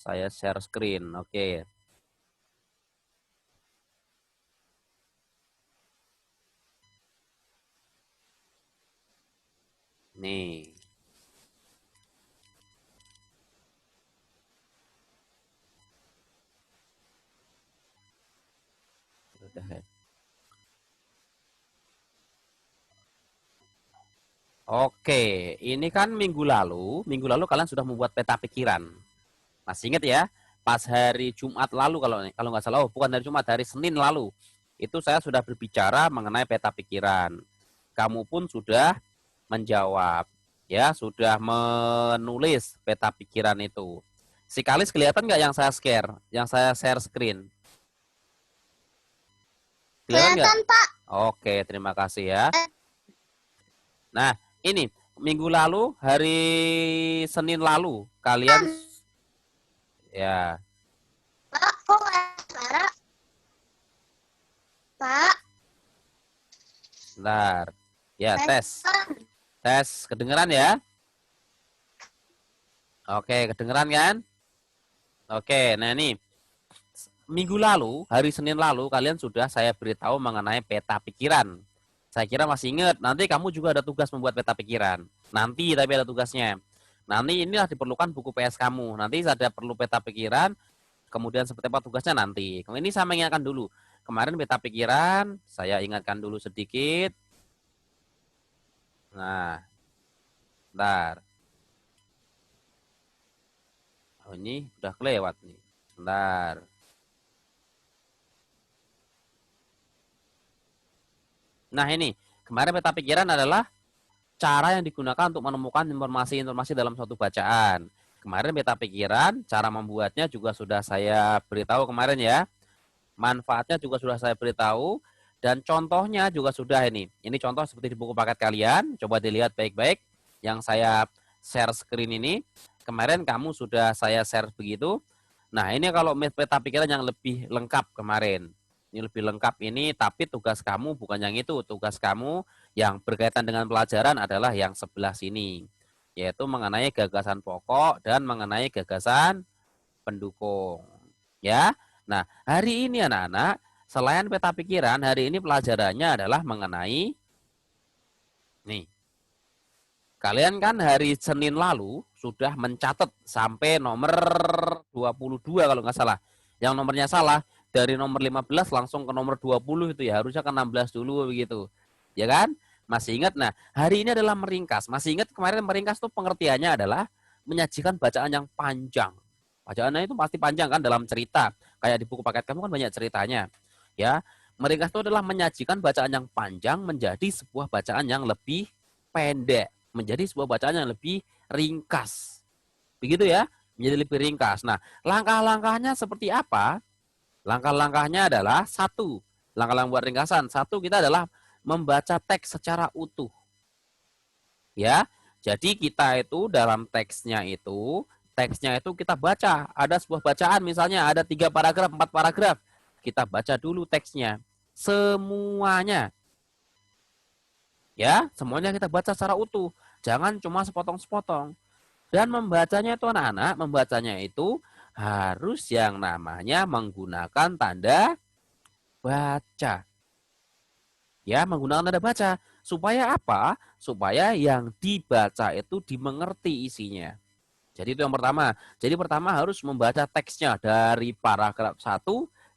Saya share screen. Oke. Nih. Udah ya. Oke, ini kan minggu lalu kalian sudah membuat peta pikiran. Masih ingat ya? Pas hari Jumat lalu kalau nggak salah, bukan hari Jumat, hari Senin lalu. Itu saya sudah berbicara mengenai peta pikiran. Kamu pun sudah menjawab, ya, sudah menulis peta pikiran itu. Si Kalis kelihatan nggak yang saya share screen? Kelihatan nggak? Kelihatan, Pak. Oke, terima kasih ya. Nah, ini minggu lalu, hari Senin lalu, kalian ya, Pak, kok nggak ada suara? Pak, bentar. Ya, tes. Pak. Tes kedengeran ya? Oke, kedengeran kan? Oke, nah ini minggu lalu, hari Senin lalu, kalian sudah saya beritahu mengenai peta pikiran. Saya kira masih ingat, nanti kamu juga ada tugas membuat peta pikiran. Nanti tapi ada tugasnya. Nanti inilah diperlukan buku PS kamu. Nanti ada perlu peta pikiran, kemudian seperti apa tugasnya nanti. Ini saya mengingatkan dulu. Kemarin peta pikiran, saya ingatkan dulu sedikit. Nah, bentar. Oh, ini udah kelewat nih. Bentar. Nah, ini kemarin peta pikiran adalah cara yang digunakan untuk menemukan informasi-informasi dalam suatu bacaan. Kemarin peta pikiran, cara membuatnya juga sudah saya beritahu kemarin ya. Manfaatnya juga sudah saya beritahu dan contohnya juga sudah ini. Ini contoh seperti di buku paket kalian. Coba dilihat baik-baik yang saya share screen ini. Kemarin kamu sudah saya share begitu. Nah, ini kalau peta pikiran yang lebih lengkap kemarin. Ini lebih lengkap ini, tapi tugas kamu bukan yang itu. Tugas kamu yang berkaitan dengan pelajaran adalah yang sebelah sini, yaitu mengenai gagasan pokok dan mengenai gagasan pendukung. Ya. Nah, hari ini anak-anak, selain peta pikiran, hari ini pelajarannya adalah mengenai nih. Kalian kan hari Senin lalu sudah mencatat sampai nomor 22 kalau nggak salah. Yang nomornya salah, dari nomor 15 langsung ke nomor 20 itu ya, harusnya ke 16 dulu begitu. Ya kan? Masih ingat? Nah, hari ini adalah meringkas. Masih ingat kemarin meringkas itu pengertiannya adalah menyajikan bacaan yang panjang. Bacaannya itu pasti panjang kan dalam cerita. Kayak di buku paket kamu kan banyak ceritanya. Ya, meringkas itu adalah menyajikan bacaan yang panjang menjadi sebuah bacaan yang lebih pendek, menjadi sebuah bacaan yang lebih ringkas. Begitu ya, menjadi lebih ringkas. Nah, langkah-langkahnya seperti apa? Langkah-langkahnya adalah satu, langkah-langkah buat ringkasan. Satu, kita adalah membaca teks secara utuh. Ya, jadi kita itu dalam teksnya itu kita baca. Ada sebuah bacaan, misalnya ada 3 paragraf, 4 paragraf. Kita baca dulu teksnya. Semuanya. Ya, semuanya kita baca secara utuh. Jangan cuma sepotong-sepotong. Dan membacanya itu anak-anak, membacanya itu harus yang namanya menggunakan tanda baca. Ya, menggunakan tanda baca. Supaya apa? Supaya yang dibaca itu dimengerti isinya. Jadi itu yang pertama. Jadi pertama harus membaca teksnya dari paragraf 1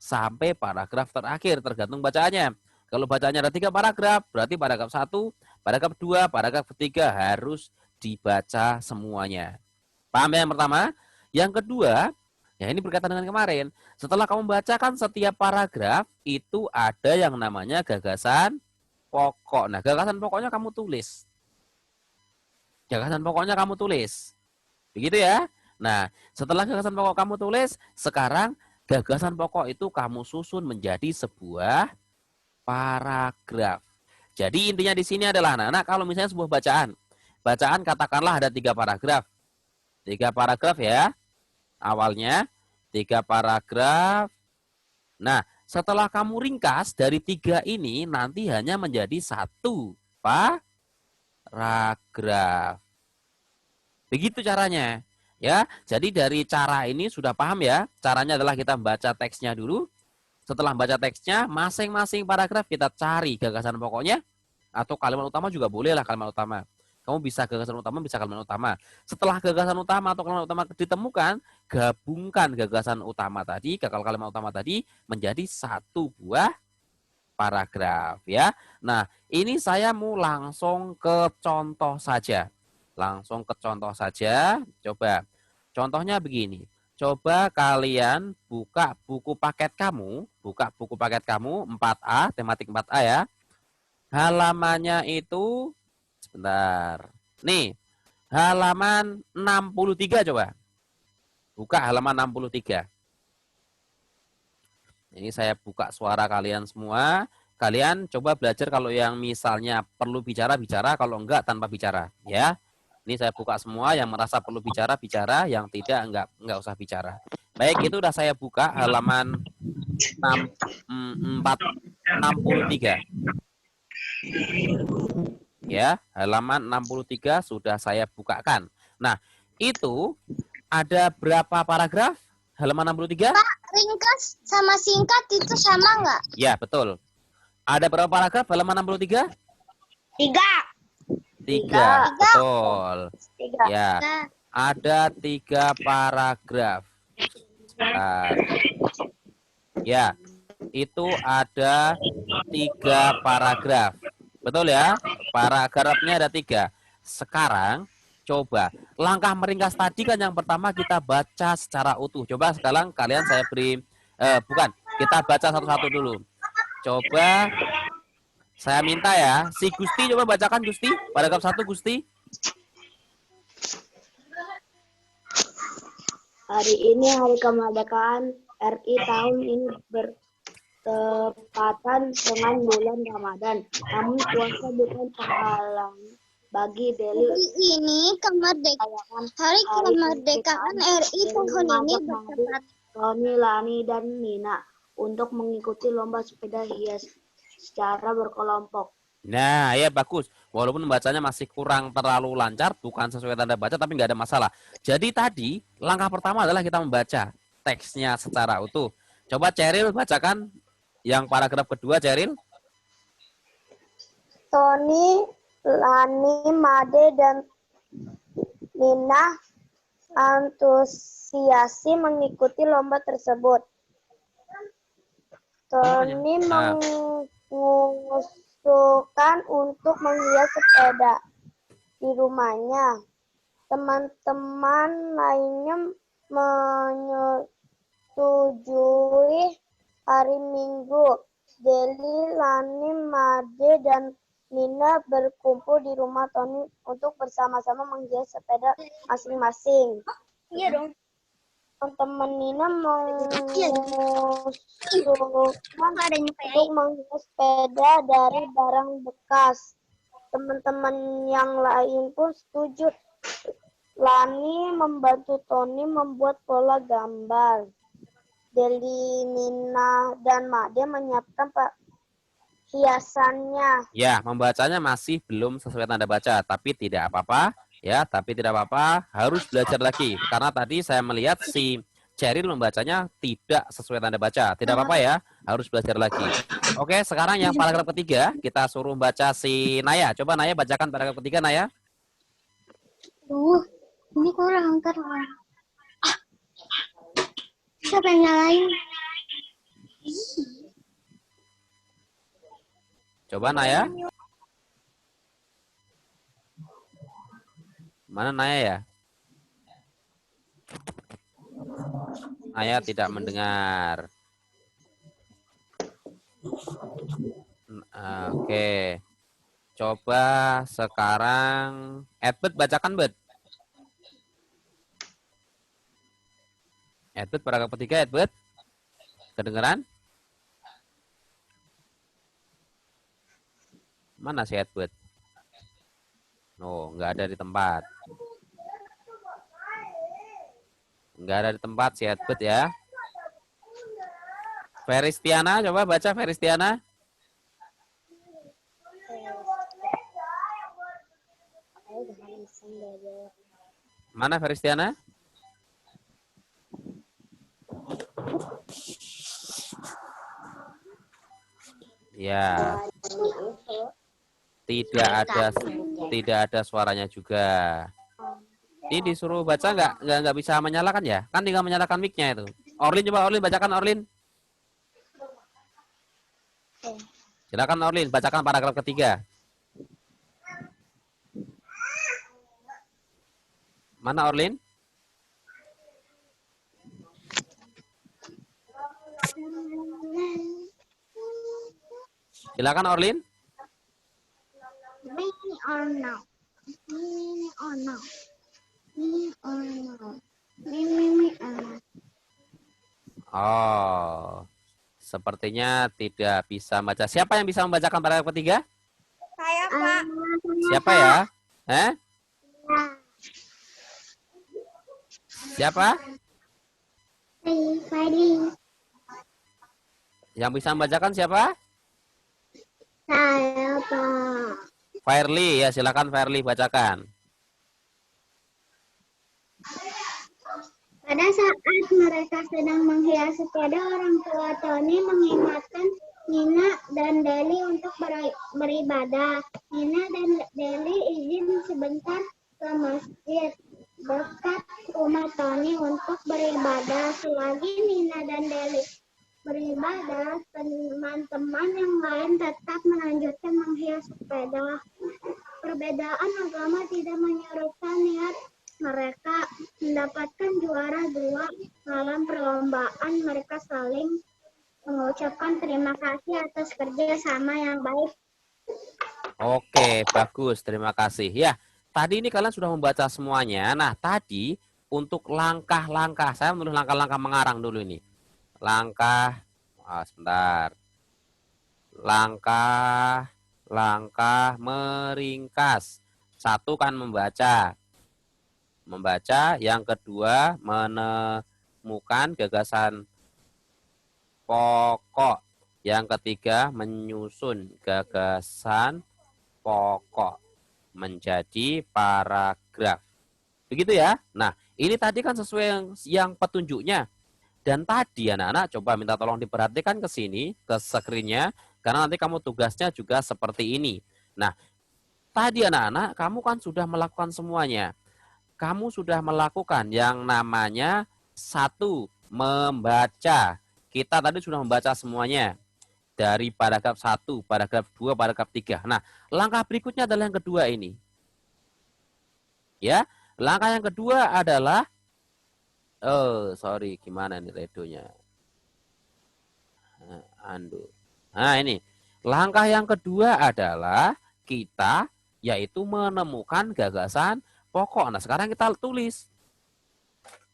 sampai paragraf terakhir, tergantung bacaannya. Kalau bacanya ada 3 paragraf, berarti paragraf 1, paragraf 2, paragraf ketiga harus dibaca semuanya. Paham ya yang pertama? Yang kedua, ya ini berkaitan dengan kemarin. Setelah kamu bacakan setiap paragraf, itu ada yang namanya gagasan pokok. Nah, gagasan pokoknya kamu tulis. Gagasan pokoknya kamu tulis. Begitu ya. Nah, setelah gagasan pokok kamu tulis, sekarang gagasan pokok itu kamu susun menjadi sebuah paragraf. Jadi intinya di sini adalah anak-anak kalau misalnya sebuah bacaan katakanlah ada 3 paragraf. 3 paragraf ya. Awalnya 3 paragraf. Nah, setelah kamu ringkas dari 3 ini nanti hanya menjadi 1 paragraf. Begitu caranya. Ya, jadi dari cara ini sudah paham ya. Caranya adalah kita baca teksnya dulu. Setelah baca teksnya, masing-masing paragraf kita cari gagasan pokoknya atau kalimat utama juga boleh lah kalimat utama. Kamu bisa gagasan utama, bisa kalimat utama. Setelah gagasan utama atau kalimat utama ditemukan, gabungkan gagasan utama tadi, kalimat utama tadi menjadi satu buah paragraf ya. Nah, ini saya mau langsung ke contoh saja. Langsung ke contoh saja. Coba. Contohnya begini. Coba kalian buka buku paket kamu 4A, tematik 4A ya. Halamannya itu sebentar. Nih, halaman 63 coba. Buka halaman 63. Ini saya buka suara kalian semua. Kalian coba belajar kalau yang misalnya perlu bicara, bicara. Kalau enggak, tanpa bicara. Ya. Ini saya buka semua. Yang merasa perlu bicara, bicara. Yang tidak, enggak usah bicara. Baik, itu udah saya buka halaman 63. Ya, halaman 63 sudah saya bukakan. Nah, itu ada berapa paragraf? Halaman 63? Pak, ringkas sama singkat itu sama nggak? Ya, betul. Ada berapa paragraf halaman 63? 3. 3, betul. 3. Ya, ada 3 paragraf. Sebentar. Ya, itu ada 3 paragraf. Betul ya? Paragrafnya ada 3. Sekarang, coba. Langkah meringkas tadi kan yang pertama kita baca secara utuh. Coba sekarang kalian saya beri, bukan, kita baca satu-satu dulu. Coba saya minta ya, si Gusti coba bacakan Gusti, paragraf 1 Gusti. Hari ini hari kemerdekaan RI tahun ini bertepatan dengan bulan Ramadan. Namun puasa bukan penghalang bagi Deli. Ini hari kemerdekaan RI tahun ini bertepatan. Tony, Lani, dan Nina untuk mengikuti lomba sepeda hias secara berkelompok. Nah, ya bagus. Walaupun bacanya masih kurang terlalu lancar, bukan sesuai tanda baca, tapi nggak ada masalah. Jadi tadi, langkah pertama adalah kita membaca teksnya secara utuh. Coba Ceril bacakan yang paragraf kedua, Ceril. Tony, Lani, Made, dan Nina antusiasi mengikuti lomba tersebut. Tony mengusulkan untuk menghias sepeda di rumahnya. Teman-teman lainnya menyetujui hari Minggu. Deli, Lani, Made, dan Nina berkumpul di rumah Tony untuk bersama-sama menghias sepeda masing-masing. Iya dong. Teman Nina mengusulkan untuk menghias sepeda dari barang bekas. Teman-teman yang lain pun setuju. Lani membantu Tony membuat pola gambar. Deli, Nina, dan Made menyiapkan hiasannya. Ya, membacanya masih belum sesuai tanda baca, tapi tidak apa-apa. Ya, tapi tidak apa-apa, harus belajar lagi. Karena tadi saya melihat si Ceril membacanya tidak sesuai tanda baca. Tidak apa-apa ya, harus belajar lagi. Oke, sekarang yang paragraf ketiga, kita suruh baca si Naya. Coba Naya bacakan paragraf ketiga, Naya. Ini kurang ntar. Siapa yang nyalain? Coba Naya. Mana Naya ya? Naya tidak mendengar. Oke. Coba sekarang Edbert bacakan, Bet. Edbert paragraf ketiga, Edbert. Kedengeran? Mana si Edbert? Oh, nggak ada di tempat. Nggak ada di tempat si Edbert ya. Veristiana, coba baca Veristiana. Mana Veristiana? Ya, tidak ada suaranya juga. Ini disuruh baca nggak bisa menyalakan ya? Kan tinggal menyalakan mic-nya itu. Orlin, coba Orlin bacakan Orlin. Silakan Orlin bacakan paragraf ketiga. Mana Orlin? Silakan Orlin. Me or no? Me or no? Me or no? Me or no? Oh, sepertinya tidak bisa baca. Siapa yang bisa membacakan paragraf ketiga? Saya, Pak. Siapa ya? Siapa? Fadli. Yang bisa membacakan siapa? Saya, Pak. Fairly, ya silakan Fairly bacakan. Pada saat mereka sedang menghias sepeda, orang tua Tony mengingatkan Nina dan Deli untuk beribadah. Nina dan Deli izin sebentar ke masjid dekat rumah Tony untuk beribadah. Selagi Nina dan Deli beribadah, teman-teman yang lain tetap melanjutkan menghias sepeda. Perbedaan agama tidak menyurutkan niat mereka mendapatkan juara 2 dalam perlombaan. Mereka saling mengucapkan terima kasih atas kerjasama yang baik. Oke, bagus. Terima kasih. Ya, tadi ini kalian sudah membaca semuanya. Nah, tadi untuk langkah-langkah, saya menulis langkah-langkah mengarang dulu ini. Sebentar. Langkah meringkas. Satu kan membaca. Yang kedua menemukan gagasan pokok. Yang ketiga menyusun gagasan pokok menjadi paragraf. Begitu ya. Nah, ini tadi kan sesuai yang petunjuknya. Dan tadi anak-anak coba minta tolong diperhatikan ke sini, ke screen-nya, karena nanti kamu tugasnya juga seperti ini. Nah, tadi anak-anak kamu kan sudah melakukan semuanya. Kamu sudah melakukan yang namanya 1, membaca. Kita tadi sudah membaca semuanya. Dari paragraf 1, paragraf 2, paragraf 3. Nah, langkah berikutnya adalah yang kedua ini. Ya, langkah yang kedua adalah gimana nih redonya? Nah, ini. Langkah yang kedua adalah kita yaitu menemukan gagasan pokok. Nah, sekarang kita tulis.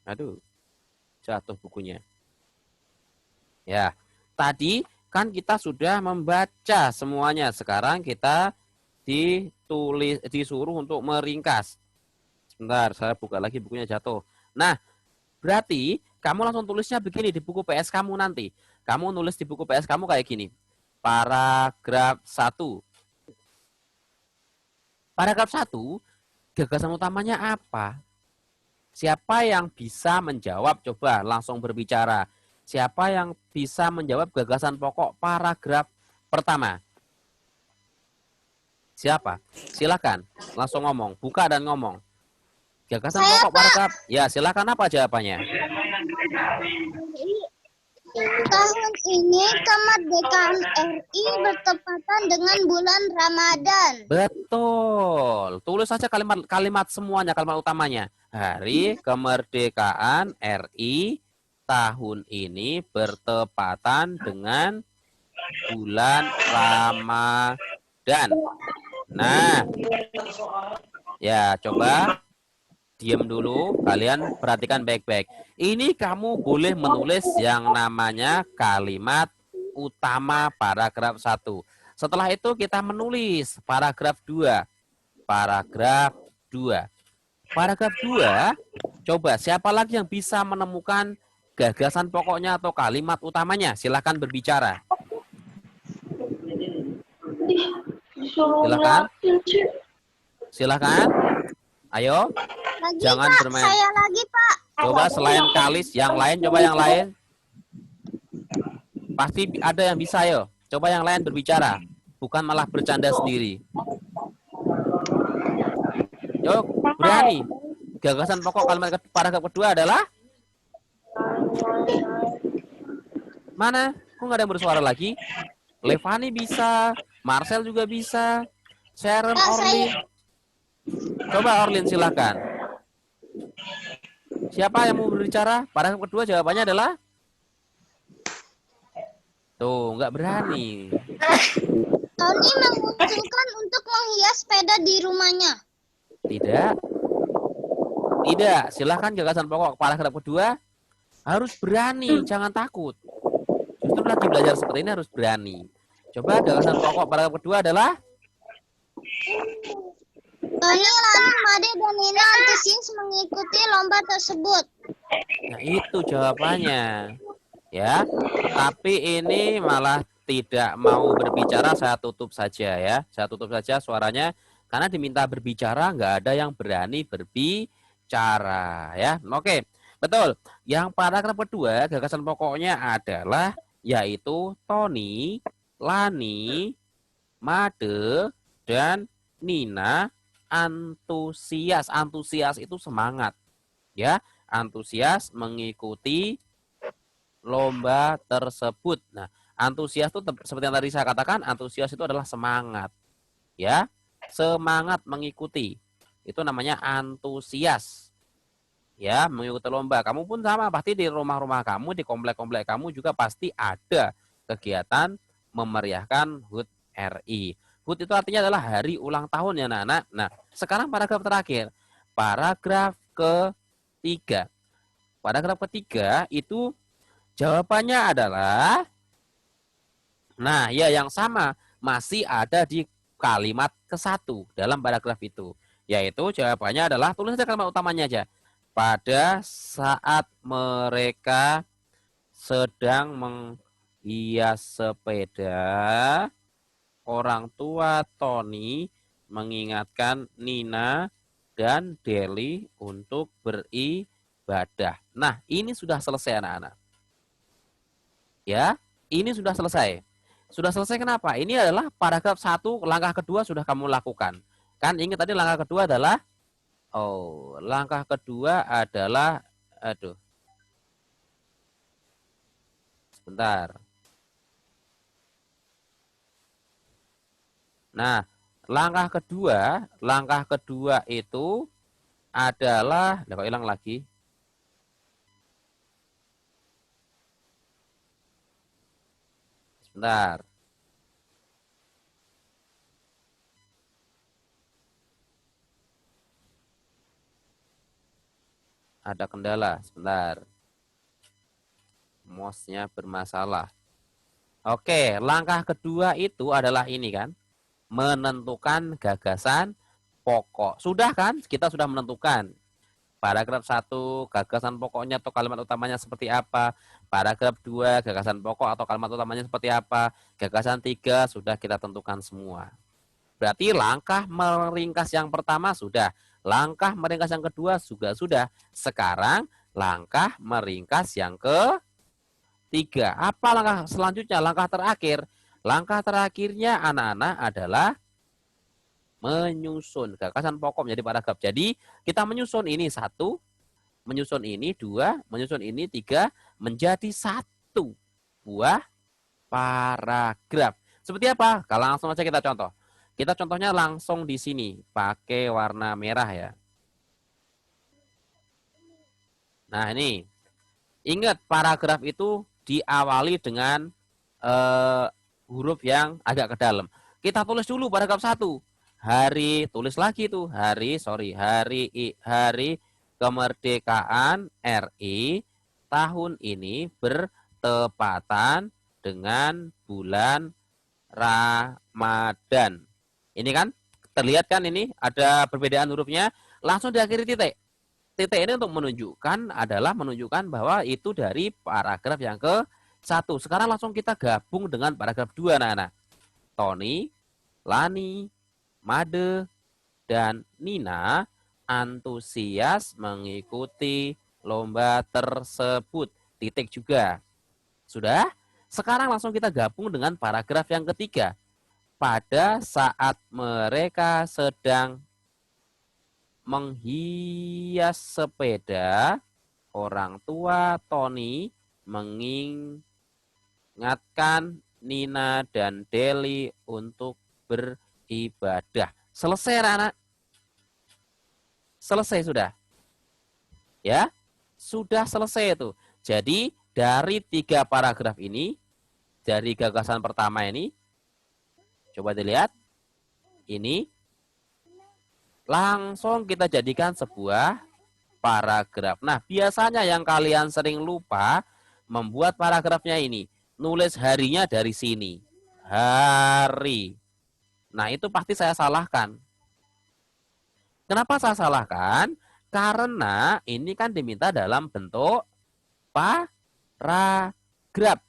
Aduh, jatuh bukunya. Ya, tadi kan kita sudah membaca semuanya. Sekarang kita disuruh untuk meringkas. Sebentar, saya buka lagi bukunya jatuh. Nah, berarti kamu langsung tulisnya begini di buku PS kamu nanti. Kamu nulis di buku PS kamu kayak gini. Paragraf 1. Paragraf 1, gagasan utamanya apa? Siapa yang bisa menjawab? Coba langsung berbicara. Siapa yang bisa menjawab gagasan pokok paragraf pertama? Siapa? Silakan, langsung ngomong. Buka dan ngomong. Gagasan pokok paragraf. Ya, silakan apa jawabannya? Tahun ini kemerdekaan RI bertepatan dengan bulan Ramadan. Betul. Tulis saja kalimat semuanya, kalimat utamanya. Hari kemerdekaan RI tahun ini bertepatan dengan bulan Ramadan. Nah, ya coba diam dulu, kalian perhatikan baik-baik. Ini kamu boleh menulis yang namanya kalimat utama paragraf 1. Setelah itu kita menulis paragraf 2. Paragraf 2. Paragraf 2, coba siapa lagi yang bisa menemukan gagasan pokoknya atau kalimat utamanya? Silahkan berbicara. Silahkan. Silahkan. Ayo. Lagi, Jangan Pak. bermain. Saya lagi, Pak. Coba selain Kalis, yang lain coba yang lain. Pasti ada yang bisa, yo. Coba yang lain berbicara, bukan malah bercanda sendiri. Yuk, berani. Gagasan pokok kalimat paragraf kedua adalah mana? Kok nggak ada yang bersuara lagi? Levani bisa, Marcel juga bisa, Sharon, Kak, Orlin. Coba Orlin silakan. Siapa yang mau berbicara? Paragraf kedua jawabannya adalah tuh, nggak berani. Tony mengusulkan untuk menghias sepeda di rumahnya. Tidak. Tidak. Silakan gagasan pokok paragraf kedua harus berani, jangan takut. Justru lagi belajar seperti ini harus berani. Coba gagasan pokok paragraf kedua adalah Tony, Lani, Made, dan Nina antusias mengikuti lomba tersebut. nah itu jawabannya. Ya. Tapi ini malah tidak mau berbicara, saya tutup saja ya. Saya tutup saja suaranya karena diminta berbicara, nggak ada yang berani berbicara ya. Oke, betul. Yang paragraf kedua gagasan pokoknya adalah yaitu Tony, Lani, Made, dan Nina antusias. Antusias itu semangat ya. Antusias mengikuti lomba tersebut. Nah, antusias itu seperti yang tadi saya katakan, antusias itu adalah semangat. Ya, semangat mengikuti. Itu namanya antusias. Ya, mengikuti lomba. Kamu pun sama, pasti di rumah-rumah kamu, di komplek-komplek kamu juga pasti ada kegiatan memeriahkan HUT RI. HUT itu artinya adalah hari ulang tahun ya anak-anak. Nah, sekarang paragraf terakhir. Paragraf ketiga. Paragraf ketiga itu jawabannya adalah, nah ya yang sama, masih ada di kalimat ke-1 dalam paragraf itu. Yaitu jawabannya adalah, tulis saja kalimat utamanya aja. Pada saat mereka sedang menghias sepeda, orang tua Tony mengingatkan Nina dan Deli untuk beribadah. Nah, ini sudah selesai anak-anak. Ya, ini sudah selesai. Sudah selesai kenapa? Ini adalah paragraf 1, langkah kedua sudah kamu lakukan. Kan ingat tadi langkah kedua adalah, langkah kedua adalah, sebentar. Nah, langkah kedua itu adalah, kok hilang lagi? Sebentar. Ada kendala, sebentar. Mouse-nya bermasalah. Oke, langkah kedua itu adalah ini kan. Menentukan gagasan pokok. Sudah kan? Kita sudah menentukan. Paragraf 1, gagasan pokoknya atau kalimat utamanya seperti apa. Paragraf 2, gagasan pokok atau kalimat utamanya seperti apa. Gagasan 3, sudah kita tentukan semua. Berarti langkah meringkas yang pertama sudah. Langkah meringkas yang kedua juga sudah. Sekarang langkah meringkas yang ketiga. Apa langkah selanjutnya? Langkah terakhir. Langkah terakhirnya anak-anak adalah menyusun gagasan pokok menjadi paragraf. Jadi kita menyusun ini 1, menyusun ini 2, menyusun ini 3 menjadi 1 buah paragraf. Seperti apa? Kalau langsung saja kita contoh. Kita contohnya langsung di sini pakai warna merah ya. Nah ini, ingat paragraf itu diawali dengan huruf yang agak ke dalam. Kita tulis dulu paragraf 1. Hari, tulis lagi tuh, hari kemerdekaan RI tahun ini bertepatan dengan bulan Ramadan. Ini kan terlihat kan, ini ada perbedaan hurufnya, langsung diakhiri titik. Titik ini untuk menunjukkan bahwa itu dari paragraf yang ke-1. Sekarang langsung kita gabung dengan paragraf 2 anak-anak. Tony, Lani, Made, dan Nina antusias mengikuti lomba tersebut. Titik juga. Sudah? Sekarang langsung kita gabung dengan paragraf yang ketiga. Pada saat mereka sedang menghias sepeda, orang tua Tony mengingatkan Nina dan Deli untuk beribadah. Selesai, anak? Selesai sudah? Ya, sudah selesai itu. Jadi dari 3 paragraf ini, dari gagasan pertama ini, coba dilihat, ini langsung kita jadikan sebuah paragraf. Nah, biasanya yang kalian sering lupa membuat paragrafnya ini, nulis harinya dari sini. Hari. Nah, itu pasti saya salahkan. Kenapa saya salahkan? Karena ini kan diminta dalam bentuk paragraf.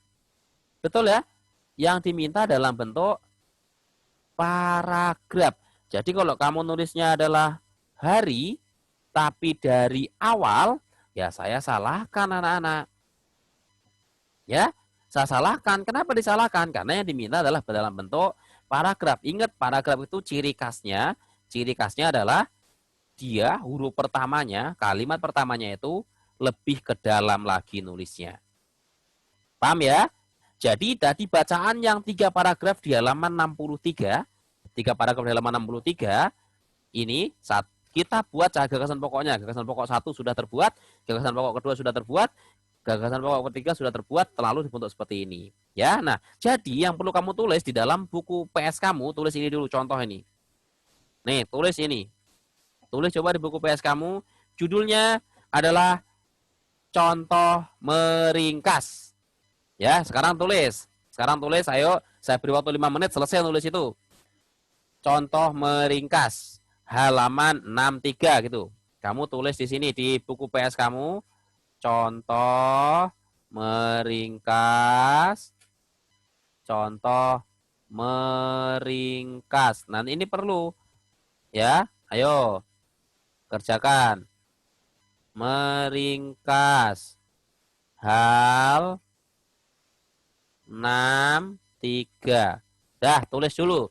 Betul ya? Yang diminta dalam bentuk paragraf. Jadi kalau kamu nulisnya adalah hari, tapi dari awal, ya saya salahkan anak-anak. Ya, saya salahkan. Kenapa disalahkan? Karena yang diminta adalah dalam bentuk paragraf. Ingat, paragraf itu ciri khasnya adalah dia huruf pertamanya, kalimat pertamanya itu lebih ke dalam lagi nulisnya. Paham ya? Jadi tadi bacaan yang 3 paragraf di halaman 63, 3 paragraf di halaman 63, ini saat kita buat gagasan pokoknya. Gagasan pokok 1 sudah terbuat, gagasan pokok kedua sudah terbuat, gagasan pokok ketiga sudah terbuat, lalu dibentuk seperti ini. Ya, nah, jadi yang perlu kamu tulis di dalam buku PS kamu, tulis ini dulu contoh ini. Nih, tulis ini. Tulis coba di buku PS kamu, judulnya adalah contoh meringkas. Ya, sekarang tulis. Sekarang tulis, ayo, saya beri waktu 5 menit, selesai nulis itu. Contoh meringkas, halaman 63 gitu. Kamu tulis di sini, di buku PS kamu, contoh meringkas, contoh meringkas. Nah, ini perlu, ya, ayo. Kerjakan. Meringkas. Hal 63. Dah, tulis dulu.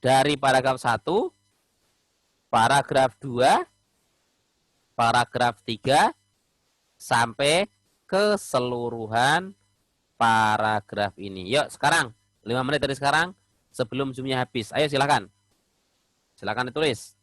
Dari paragraf 1, paragraf 2, paragraf 3, sampai keseluruhan paragraf ini. Yuk, sekarang. 5 menit dari sekarang, sebelum zoomnya habis. Ayo, silakan. Silakan ditulis.